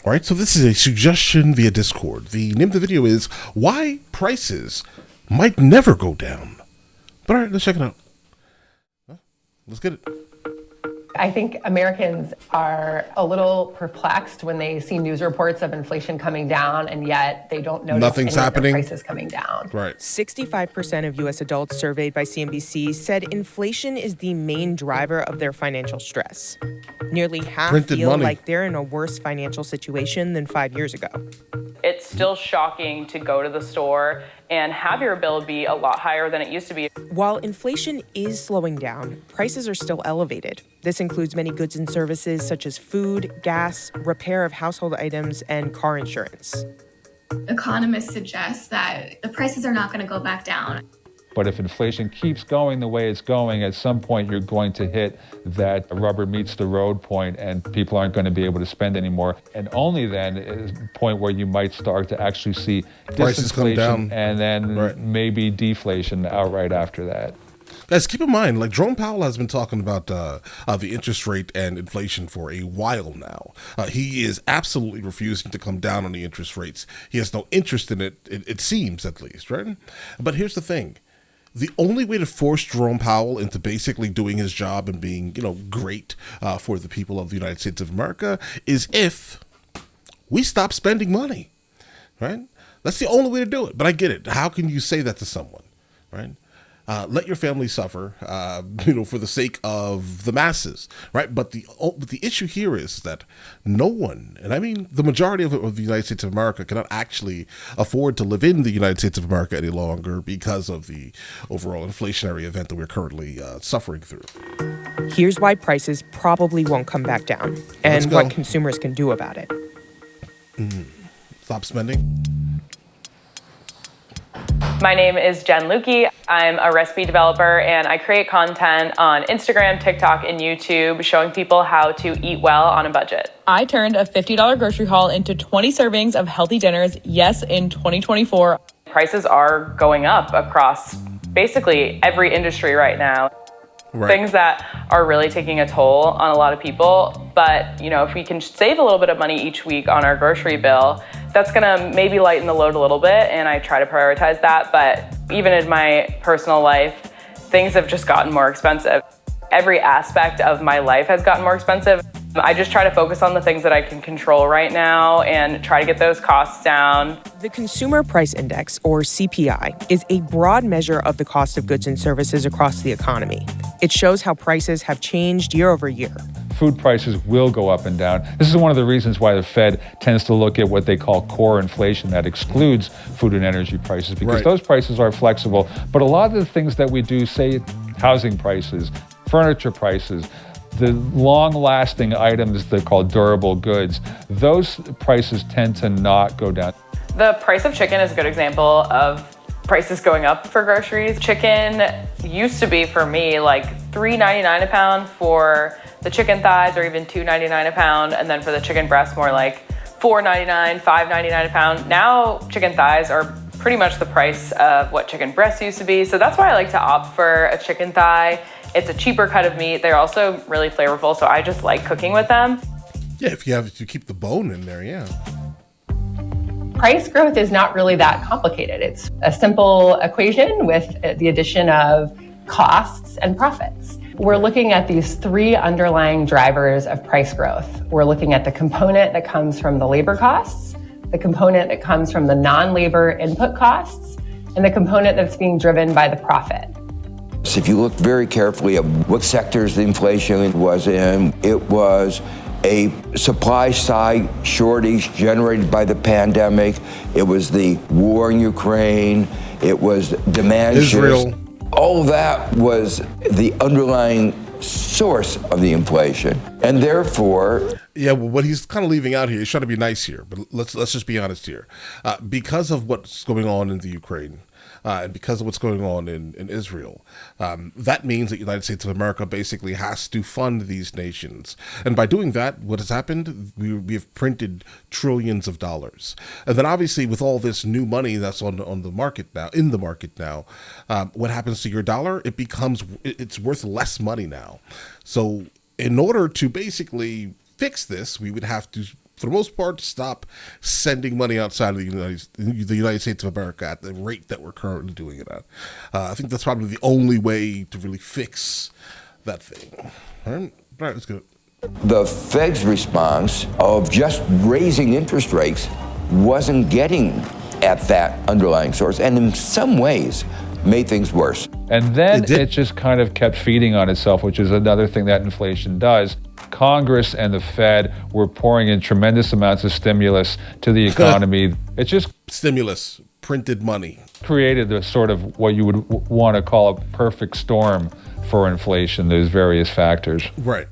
All right, so this is a suggestion via Discord. The name of the video is Why Prices Might Never Go Down. But all right, let's check it out. Let's get it. I think Americans are a little perplexed when they see news reports of inflation coming down, and yet they don't notice Nothing's happening. Prices coming down. Right. 65% of U.S. adults surveyed by CNBC said inflation is the main driver of their financial stress. Nearly half feel like they're in a worse financial situation than 5 years ago. It's still shocking to go to the store and have your bill be a lot higher than it used to be. While inflation is slowing down, prices are still elevated. This includes many goods and services such as food, gas, repair of household items, and car insurance. Economists suggest that the prices are not going to go back down. But if inflation keeps going the way it's going, at some point you're going to hit that rubber meets the road point and people aren't going to be able to spend anymore. And only then is a point where you might start to actually see prices come down, and then maybe deflation outright after that. Guys, keep in mind, like Jerome Powell has been talking about the interest rate and inflation for a while now. He is absolutely refusing to come down on the interest rates. He has no interest in it, it seems at least, right? But here's the thing. The only way to force Jerome Powell into basically doing his job and being, great for the people of the United States of America is if we stop spending money, right? That's the only way to do it. But I get it. How can you say that to someone, right? Let your family suffer, for the sake of the masses, right? But the issue here is that no one, and I mean the majority of the United States of America, cannot actually afford to live in the United States of America any longer because of the overall inflationary event that we're currently suffering through. Here's why prices probably won't come back down, and what consumers can do about it. Stop spending. My name is Jen Lukey. I'm a recipe developer and I create content on Instagram, TikTok, and YouTube showing people how to eat well on a budget. I turned a $50 grocery haul into 20 servings of healthy dinners, yes, in 2024. Prices are going up across basically every industry right now. Right. Things that are really taking a toll on a lot of people. But, if we can save a little bit of money each week on our grocery bill, that's gonna maybe lighten the load a little bit, and I try to prioritize that. But even in my personal life, things have just gotten more expensive. Every aspect of my life has gotten more expensive. I just try to focus on the things that I can control right now and try to get those costs down. The Consumer Price Index, or CPI, is a broad measure of the cost of goods and services across the economy. It shows how prices have changed year over year. Food prices will go up and down. This is one of the reasons why the Fed tends to look at what they call core inflation that excludes food and energy prices, because those prices are flexible. But a lot of the things that we do, say housing prices, furniture prices, the long-lasting items that are called durable goods, those prices tend to not go down. The price of chicken is a good example of prices going up for groceries. Chicken used to be, for me, like $3.99 a pound for the chicken thighs, or even $2.99 a pound, and then for the chicken breast, more like $4.99, $5.99 a pound. Now chicken thighs are pretty much the price of what chicken breasts used to be, so that's why I like to opt for a chicken thigh. It's a cheaper cut of meat. They're also really flavorful, so I just like cooking with them. Yeah, if you keep the bone in there, yeah. Price growth is not really that complicated. It's a simple equation with the addition of costs and profits. We're looking at these three underlying drivers of price growth. We're looking at the component that comes from the labor costs, the component that comes from the non-labor input costs, and the component that's being driven by the profit. So if you look very carefully at what sectors the inflation was in, it was a supply side shortage generated by the pandemic. It was the war in Ukraine. It was demand Israel. shifts. All that was the underlying source of the inflation. And therefore... Yeah, well, what he's kind of leaving out here, he's trying to be nice here, but let's just be honest here. Because of what's going on in the Ukraine, and because of what's going on in Israel, that means that the United States of America basically has to fund these nations. And by doing that, what has happened? We have printed trillions of dollars. And then obviously with all this new money that's on the market now, what happens to your dollar? It's worth less money now. So in order to basically fix this, we would have to for the most part, stop sending money outside of the United States of America at the rate that we're currently doing it at. I think that's probably the only way to really fix that thing. All right, let's go. The Fed's response of just raising interest rates wasn't getting at that underlying source, and in some ways made things worse. And then it just kind of kept feeding on itself, which is another thing that inflation does. Congress and the Fed were pouring in tremendous amounts of stimulus to the economy. It just stimulus, printed money, created the sort of what you would want to call a perfect storm for inflation. There's various factors. Right.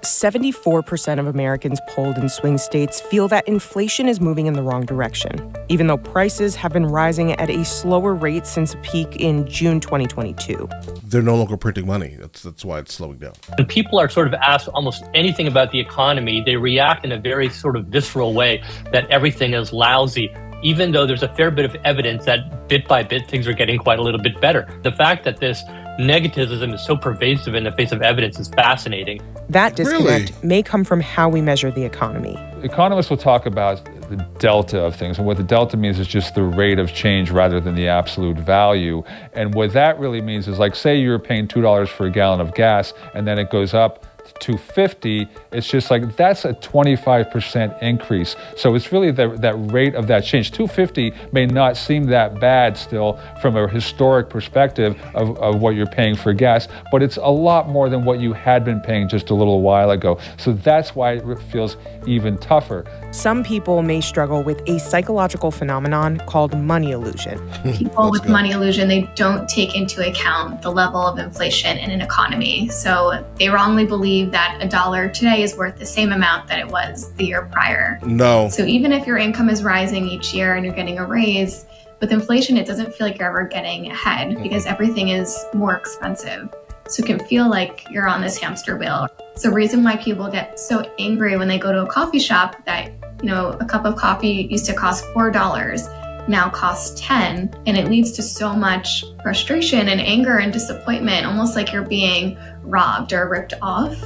.74% of Americans polled in swing states feel that inflation is moving in the wrong direction, even though prices have been rising at a slower rate since a peak in June 2022. They're no longer printing money. That's why it's slowing down. When people are sort of asked almost anything about the economy, they react in a very sort of visceral way that everything is lousy, even though there's a fair bit of evidence that bit by bit things are getting quite a little bit better. The fact that this negativism is so pervasive in the face of evidence is fascinating. That disconnect may come from how we measure the economy. Economists will talk about the delta of things, and what the delta means is just the rate of change rather than the absolute value. And what that really means is, like, say you're paying $2 for a gallon of gas, and then it goes up to $2.50, it's just like that's a 25% increase. So it's really that rate of that change. $2.50 may not seem that bad still from a historic perspective of what you're paying for gas, but it's a lot more than what you had been paying just a little while ago. So that's why it feels even tougher. Some people may struggle with a psychological phenomenon called money illusion. People with money illusion, they don't take into account the level of inflation in an economy. So they wrongly believe that $1 today is worth the same amount that it was the year prior. No. So even if your income is rising each year and you're getting a raise, with inflation, it doesn't feel like you're ever getting ahead because everything is more expensive. So it can feel like you're on this hamster wheel. It's the reason why people get so angry when they go to a coffee shop that, you know, a cup of coffee used to cost $4, now costs $10. And it leads to so much frustration and anger and disappointment, almost like you're being robbed or ripped off.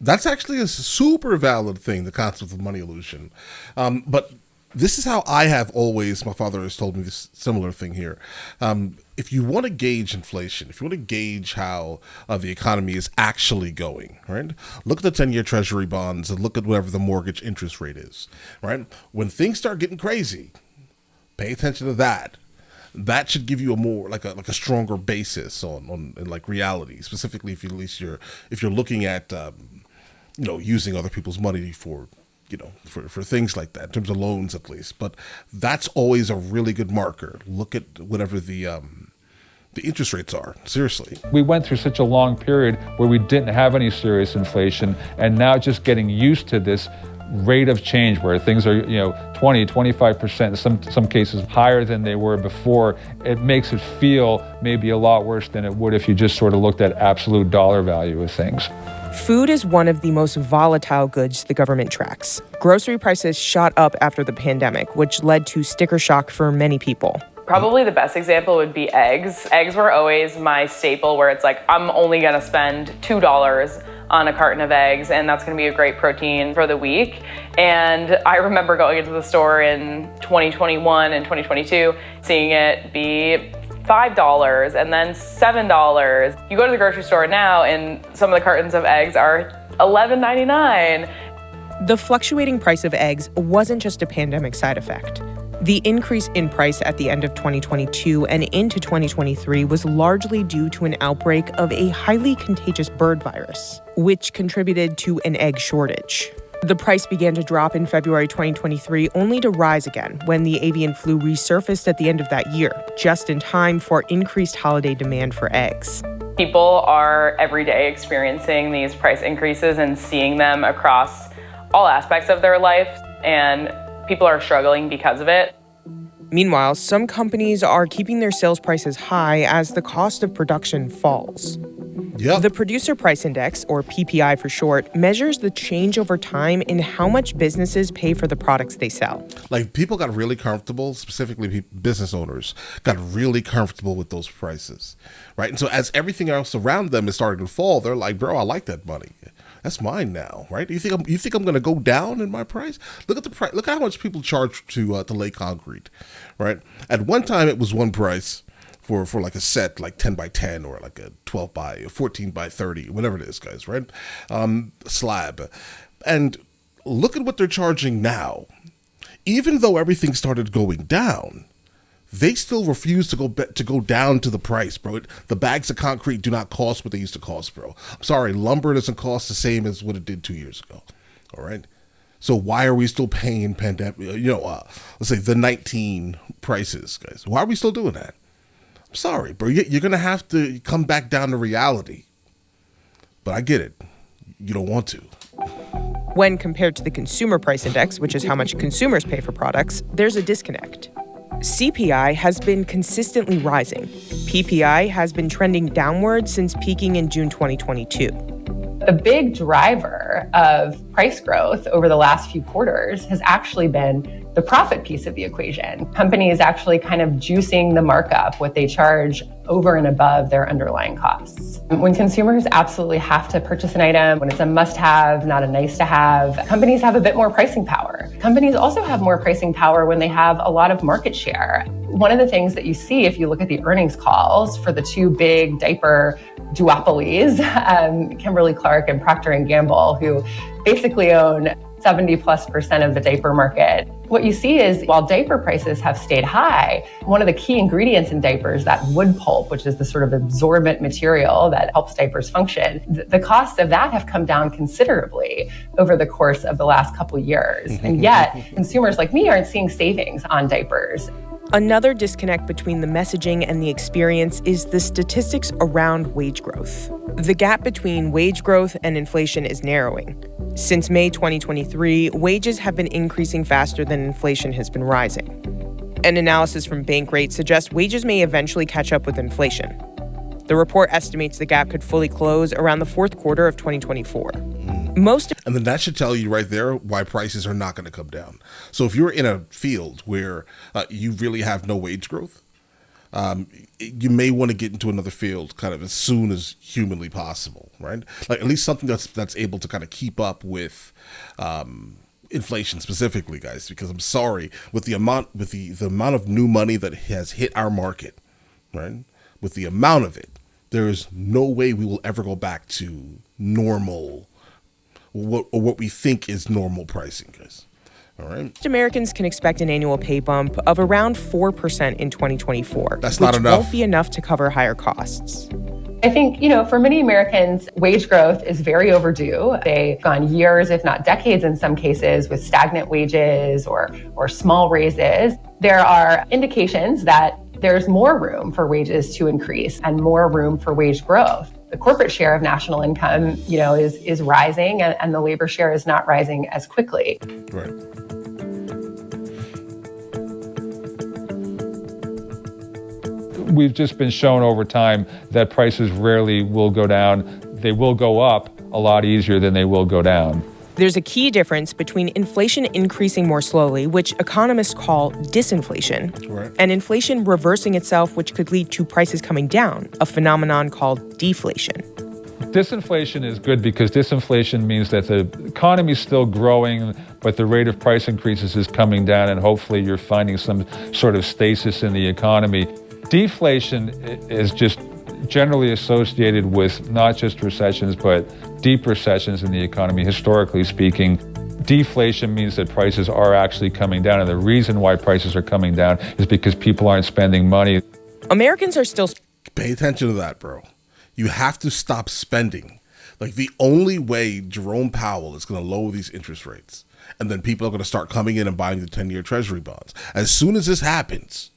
That's actually a super valid thing, the concept of money illusion. But this is how I have always, my father has told me this similar thing here. If you want to gauge inflation, if you want to gauge how the economy is actually going, right? Look at the 10-year treasury bonds and look at whatever the mortgage interest rate is, right? When things start getting crazy, pay attention to that. That should give you a more like a stronger basis on like reality, specifically if you're looking at using other people's money for things like that, in terms of loans at least. But that's always a really good marker. Look at whatever the interest rates are. Seriously. We went through such a long period where we didn't have any serious inflation, and now just getting used to this rate of change where things are 20, 25%, in some cases higher than they were before, it makes it feel maybe a lot worse than it would if you just sort of looked at absolute dollar value of things. Food is one of the most volatile goods the government tracks. Grocery prices shot up after the pandemic, which led to sticker shock for many people. Probably the best example would be eggs. Eggs were always my staple, where it's like, I'm only gonna spend $2 on a carton of eggs, and that's gonna be a great protein for the week. And I remember going into the store in 2021 and 2022, seeing it be $5 and then $7. You go to the grocery store now and some of the cartons of eggs are $11.99. The fluctuating price of eggs wasn't just a pandemic side effect. The increase in price at the end of 2022 and into 2023 was largely due to an outbreak of a highly contagious bird virus, which contributed to an egg shortage. The price began to drop in February 2023, only to rise again when the avian flu resurfaced at the end of that year, just in time for increased holiday demand for eggs. People are every day experiencing these price increases and seeing them across all aspects of their life, and people are struggling because of it. Meanwhile, some companies are keeping their sales prices high as the cost of production falls. Yep. The Producer Price Index, or PPI for short, measures the change over time in how much businesses pay for the products they sell. Like, people got really comfortable, specifically business owners, got really comfortable with those prices, right? And so as everything else around them is starting to fall, they're like, bro, I like that money. That's mine now, right? You think I'm going to go down in my price? Look at the price. Look how much people charge to lay concrete, right? At one time, it was one price for like a set, like 10 by 10 or like a 12 by 14 by 30, whatever it is, guys, right? Slab. And look at what they're charging now. Even though everything started going down, they still refuse to go down to the price, bro. The bags of concrete do not cost what they used to cost, bro. I'm sorry, lumber doesn't cost the same as what it did 2 years ago. All right. So why are we still paying let's say the 19 prices, guys? Why are we still doing that? I'm sorry, bro. You're gonna have to come back down to reality. But I get it. You don't want to. When compared to the Consumer Price Index, which is how much consumers pay for products, there's a disconnect. CPI has been consistently rising. PPI has been trending downward since peaking in June 2022. The big driver of price growth over the last few quarters has actually been the profit piece of the equation. Companies actually kind of juicing the markup, what they charge over and above their underlying costs. When consumers absolutely have to purchase an item, when it's a must-have, not a nice-to-have, companies have a bit more pricing power. Companies also have more pricing power when they have a lot of market share. One of the things that you see if you look at the earnings calls for the two big diaper duopolies, Kimberly-Clark and Procter & Gamble, who basically own 70+% of the diaper market. What you see is while diaper prices have stayed high, one of the key ingredients in diapers, that wood pulp, which is the sort of absorbent material that helps diapers function, the costs of that have come down considerably over the course of the last couple years. And yet consumers like me aren't seeing savings on diapers. Another disconnect between the messaging and the experience is the statistics around wage growth. The gap between wage growth and inflation is narrowing. Since May 2023, wages have been increasing faster than inflation has been rising. An analysis from Bankrate suggests wages may eventually catch up with inflation. The report estimates the gap could fully close around the fourth quarter of 2024. And then that should tell you right there why prices are not going to come down. So if you're in a field where you really have no wage growth, you may want to get into another field kind of as soon as humanly possible, right? Like at least something that's able to kind of keep up with inflation specifically, guys. Because I'm sorry, with the amount of new money that has hit our market, right? With the amount of it, there is no way we will ever go back to normal. What we think is normal pricing, guys. All right. Most Americans can expect an annual pay bump of around 4% in 2024. That's not enough. Which won't be enough to cover higher costs. I think, for many Americans, wage growth is very overdue. They've gone years, if not decades in some cases, with stagnant wages or small raises. There are indications that there's more room for wages to increase and more room for wage growth. The corporate share of national income, is rising, and the labor share is not rising as quickly. Right. We've just been shown over time that prices rarely will go down. They will go up a lot easier than they will go down. There's a key difference between inflation increasing more slowly, which economists call disinflation, right, and inflation reversing itself, which could lead to prices coming down, a phenomenon called deflation. Disinflation is good because disinflation means that the economy is still growing, but the rate of price increases is coming down, and hopefully you're finding some sort of stasis in the economy. Deflation is just generally associated with not just recessions, but deep recessions in the economy, historically speaking. Deflation means that prices are actually coming down, and the reason why prices are coming down is because people aren't spending money. Americans are still... Pay attention to that, bro. You have to stop spending. Like, the only way Jerome Powell is going to lower these interest rates, and then people are going to start coming in and buying the 10-year Treasury bonds. As soon as this happens,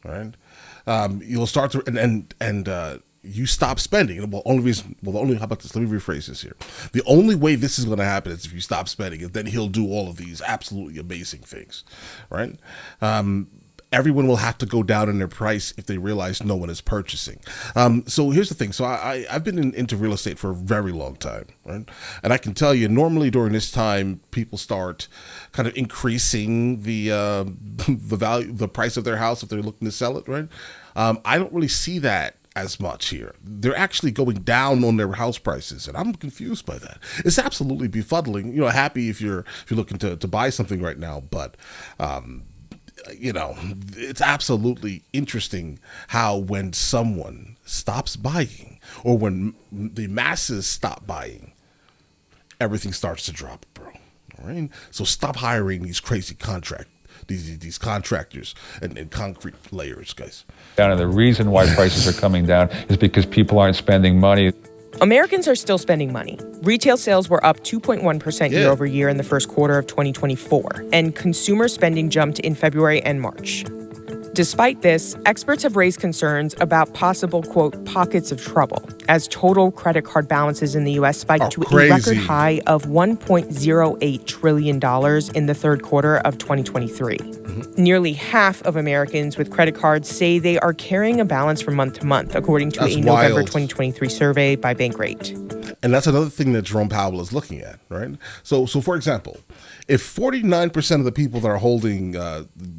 right, you'll start to and you stop spending. How about this? Let me rephrase this here. The only way this is going to happen is if you stop spending, and then he'll do all of these absolutely amazing things, right? everyone will have to go down in their price if they realize no one is purchasing. So here's the thing. So I've been into real estate for a very long time, right? And I can tell you, normally during this time, people start kind of increasing the value, the price of their house if they're looking to sell it, right? I don't really see that as much here. They're actually going down on their house prices, and I'm confused by that. It's absolutely befuddling. You know, happy if you're looking to buy something right now, but you know, it's absolutely interesting how when someone stops buying, or when the masses stop buying, everything starts to drop, bro. All right, so stop hiring these crazy these contractors and concrete layers, guys. And the reason why prices are coming down is because people aren't spending money. Americans are still spending money. Retail sales were up 2.1% year over year in the first quarter of 2024, and consumer spending jumped in February and March. Despite this, experts have raised concerns about possible, quote, pockets of trouble, as total credit card balances in the U.S. spiked to a record high of $1.08 trillion in the third quarter of 2023. Nearly half of Americans with credit cards say they are carrying a balance from month to month, according to a November 2023 survey by Bankrate. And that's another thing that Jerome Powell is looking at, right? So for example, if 49% of the people that are holding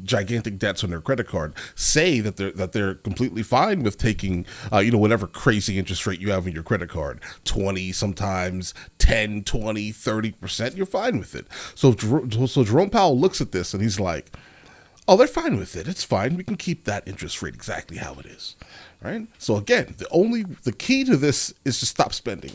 gigantic debts on their credit card say that they're completely fine with taking whatever crazy interest rate you have on your credit card, 20, sometimes 10, 20, 30%, you're fine with it. So Jerome Powell looks at this and he's like, oh, they're fine with it. It's fine. We can keep that interest rate exactly how it is. Right? So again, the key to this is to stop spending.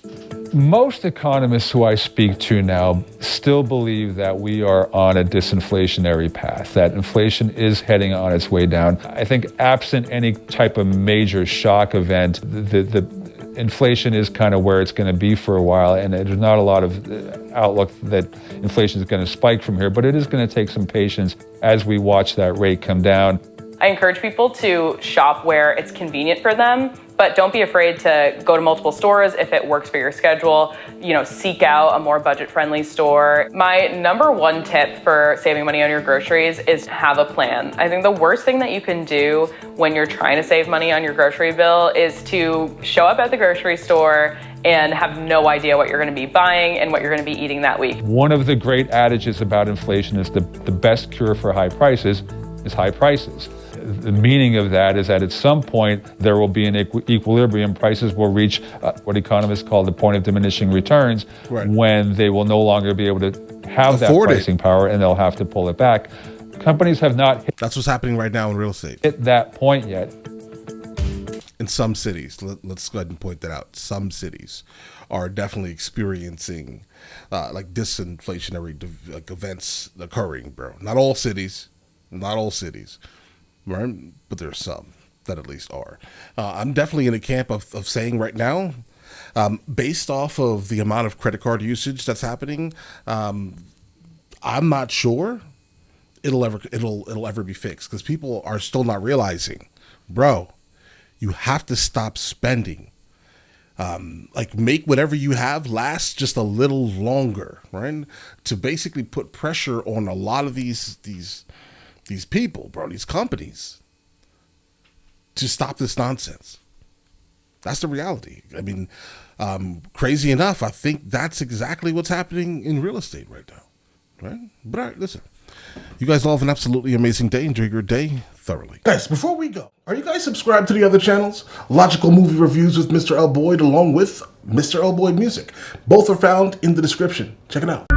Most economists who I speak to now still believe that we are on a disinflationary path, that inflation is heading on its way down. I think absent any type of major shock event, the inflation is kind of where it's going to be for a while, and there's not a lot of outlook that inflation is going to spike from here, but it is going to take some patience as we watch that rate come down. I encourage people to shop where it's convenient for them, but don't be afraid to go to multiple stores if it works for your schedule. Seek out a more budget-friendly store. My number one tip for saving money on your groceries is have a plan. I think the worst thing that you can do when you're trying to save money on your grocery bill is to show up at the grocery store and have no idea what you're going to be buying and what you're going to be eating that week. One of the great adages about inflation is the best cure for high prices is high prices. The meaning of that is that at some point there will be an equilibrium. Prices will reach what economists call the point of diminishing returns, when they will no longer be able to have that pricing power and they'll have to pull it back. Companies have not hit That's what's happening right now in real estate. Hit that point yet. In some cities, let's go ahead and point that out. Some cities are definitely experiencing disinflationary events occurring, bro. Not all cities. Right, but there's some that at least are. I'm definitely in a camp of saying right now, based off of the amount of credit card usage that's happening, I'm not sure it'll ever be fixed, because people are still not realizing, bro, you have to stop spending. Make whatever you have last just a little longer, right? To basically put pressure on a lot of these people, bro, these companies, to stop this nonsense. That's the reality. I mean, crazy enough, I think that's exactly what's happening in real estate right now, right? But all right, listen, you guys all have an absolutely amazing day. Enjoy your day thoroughly. Guys, before we go, are you guys subscribed to the other channels? Logical Movie Reviews with Mr. L. Boyd, along with Mr. L. Boyd Music. Both are found in the description. Check it out.